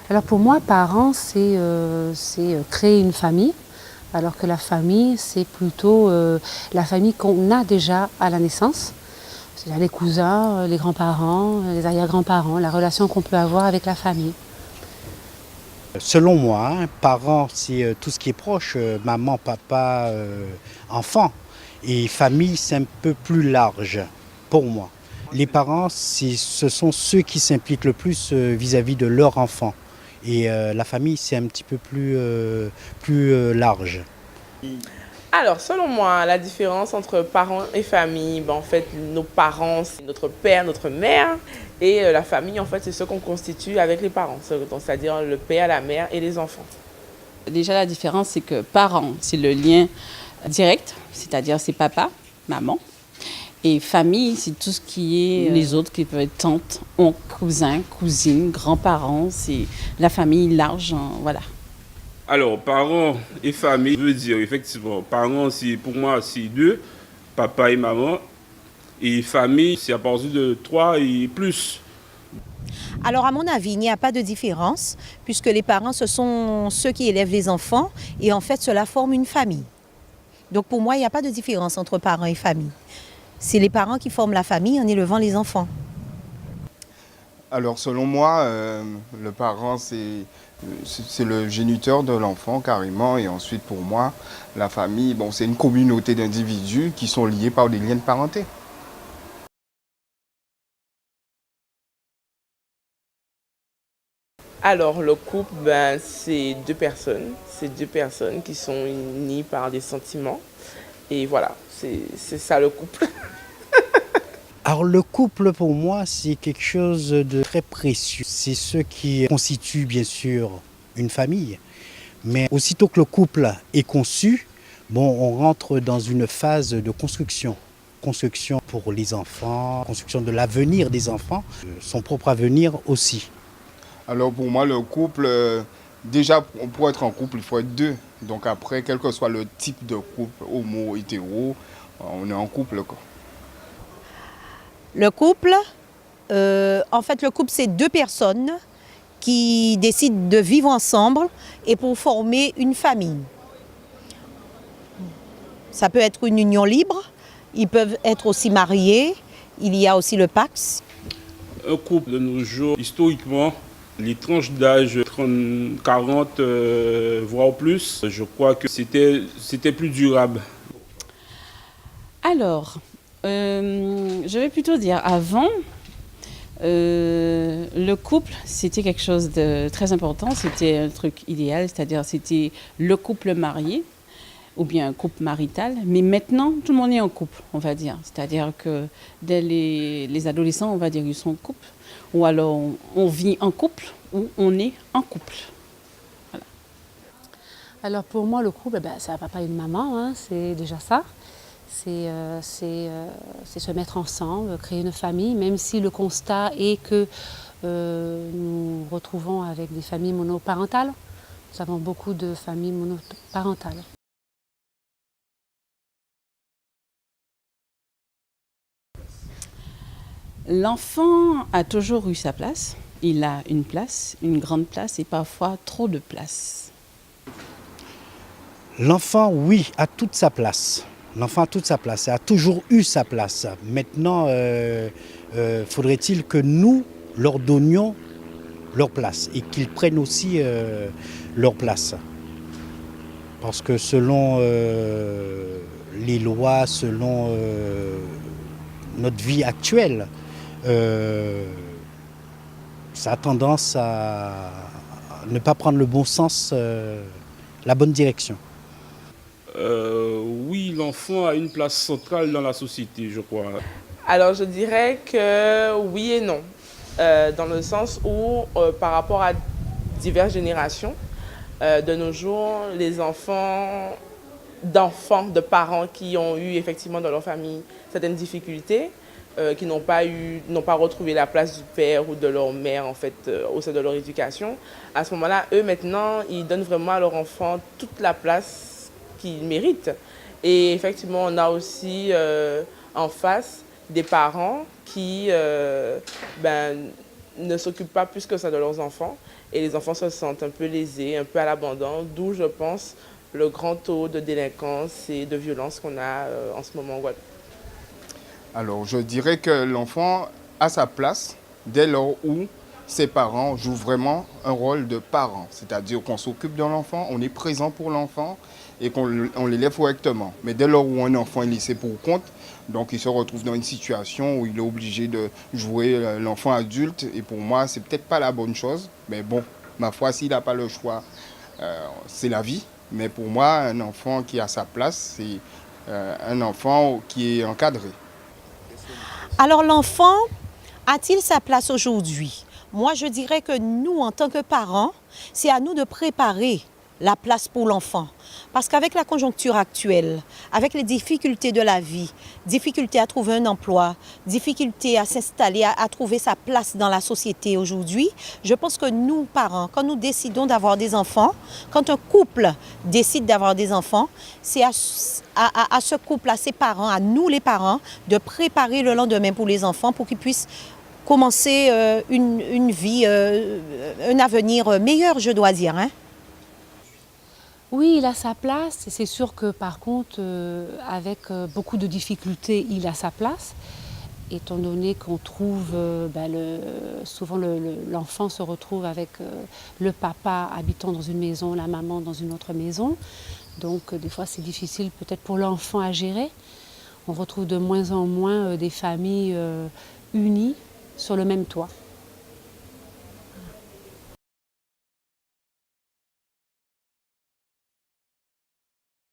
Alors pour moi, parents, c'est créer une famille, alors que la famille, c'est plutôt la famille qu'on a déjà à la naissance. C'est-à-dire les cousins, les grands-parents, les arrière-grands-parents, la relation qu'on peut avoir avec la famille. Selon moi, parents, c'est tout ce qui est proche, maman, papa, enfant. Et famille, c'est un peu plus large pour moi. Les parents, ce sont ceux qui s'impliquent le plus vis-à-vis de leur enfant. Et la famille, c'est un petit peu plus large. Alors, selon moi, la différence entre parents et famille, en fait, nos parents, c'est notre père, notre mère. Et la famille, en fait, c'est ce qu'on constitue avec les parents, c'est-à-dire le père, la mère et les enfants. Déjà, la différence, c'est que parents, c'est le lien direct, c'est-à-dire c'est papa, maman. Et famille, c'est tout ce qui est les autres qui peuvent être tantes, oncles, cousins, cousines, grands-parents. C'est la famille large, voilà. Alors, parents et famille, veut dire effectivement, parents, pour moi, c'est deux, papa et maman. Et famille, c'est à partir de trois et plus. Alors à mon avis, il n'y a pas de différence puisque les parents, ce sont ceux qui élèvent les enfants et en fait cela forme une famille. Donc pour moi, il n'y a pas de différence entre parents et famille. C'est les parents qui forment la famille en élevant les enfants. Alors selon moi, le parent c'est le géniteur de l'enfant carrément et ensuite pour moi, la famille, c'est une communauté d'individus qui sont liés par des liens de parenté. Alors, le couple, c'est deux personnes qui sont unies par des sentiments. Et voilà, c'est ça le couple. Alors le couple pour moi c'est quelque chose de très précieux. C'est ce qui constitue bien sûr une famille. Mais aussitôt que le couple est conçu, on rentre dans une phase de construction. Construction pour les enfants, construction de l'avenir des enfants, son propre avenir aussi. Alors pour moi, le couple, déjà pour être en couple, il faut être deux. Donc après, quel que soit le type de couple, homo, hétéro, on est en couple, quoi. Le couple, en fait le couple c'est deux personnes qui décident de vivre ensemble et pour former une famille. Ça peut être une union libre, ils peuvent être aussi mariés, il y a aussi le Pacs. Un couple de nos jours, historiquement, les tranches d'âge 30, 40, voire plus, je crois que c'était plus durable. Alors, je vais plutôt dire avant, le couple, c'était quelque chose de très important, c'était un truc idéal, c'est-à-dire c'était le couple marié ou bien un couple marital, mais maintenant tout le monde est en couple, on va dire, c'est-à-dire que dès les adolescents, on va dire ils sont en couple, ou alors on vit en couple ou on est en couple. Voilà. Alors pour moi, le couple, c'est un papa et une maman, hein, c'est déjà ça. C'est se mettre ensemble, créer une famille, même si le constat est que nous retrouvons avec des familles monoparentales. Nous avons beaucoup de familles monoparentales. L'enfant a toujours eu sa place. Il a une place, une grande place et parfois trop de place. L'enfant, oui, a toute sa place. L'enfant a toute sa place, a toujours eu sa place. Maintenant, faudrait-il que nous leur donnions leur place et qu'ils prennent aussi leur place. Parce que selon les lois, selon notre vie actuelle, ça a tendance à ne pas prendre le bon sens, la bonne direction. Oui, l'enfant a une place centrale dans la société, je crois. Alors, je dirais que oui et non. Dans le sens où, par rapport à diverses générations, de nos jours, les enfants, de parents qui ont eu effectivement dans leur famille certaines difficultés, qui n'ont pas retrouvé la place du père ou de leur mère en fait au sein de leur éducation. À ce moment-là, eux maintenant, ils donnent vraiment à leur enfant toute la place qu'ils méritent. Et effectivement, on a aussi en face des parents qui ne s'occupent pas plus que ça de leurs enfants et les enfants se sentent un peu lésés, un peu à l'abandon, d'où je pense le grand taux de délinquance et de violence qu'on a en ce moment en Guadeloupe. Alors, je dirais que l'enfant a sa place dès lors où ses parents jouent vraiment un rôle de parents. C'est-à-dire qu'on s'occupe de l'enfant, on est présent pour l'enfant et qu'on l'élève correctement. Mais dès lors où un enfant est laissé pour compte, donc il se retrouve dans une situation où il est obligé de jouer l'enfant adulte. Et pour moi, c'est peut-être pas la bonne chose. Mais bon, ma foi, s'il n'a pas le choix, c'est la vie. Mais pour moi, un enfant qui a sa place, c'est un enfant qui est encadré. Alors l'enfant a-t-il sa place aujourd'hui? Moi, je dirais que nous, en tant que parents, c'est à nous de préparer la place pour l'enfant. Parce qu'avec la conjoncture actuelle, avec les difficultés de la vie, difficulté à trouver un emploi, difficulté à s'installer, à trouver sa place dans la société aujourd'hui, je pense que nous, parents, quand nous décidons d'avoir des enfants, quand un couple décide d'avoir des enfants, c'est à ce couple, à ses parents, à nous les parents, de préparer le lendemain pour les enfants pour qu'ils puissent commencer une vie, un avenir meilleur, je dois dire, hein. Oui, il a sa place. C'est sûr que par contre, avec beaucoup de difficultés, il a sa place. Étant donné qu'on trouve, souvent l'enfant se retrouve avec le papa habitant dans une maison, la maman dans une autre maison. Donc des fois c'est difficile peut-être pour l'enfant à gérer. On retrouve de moins en moins des familles unies sur le même toit.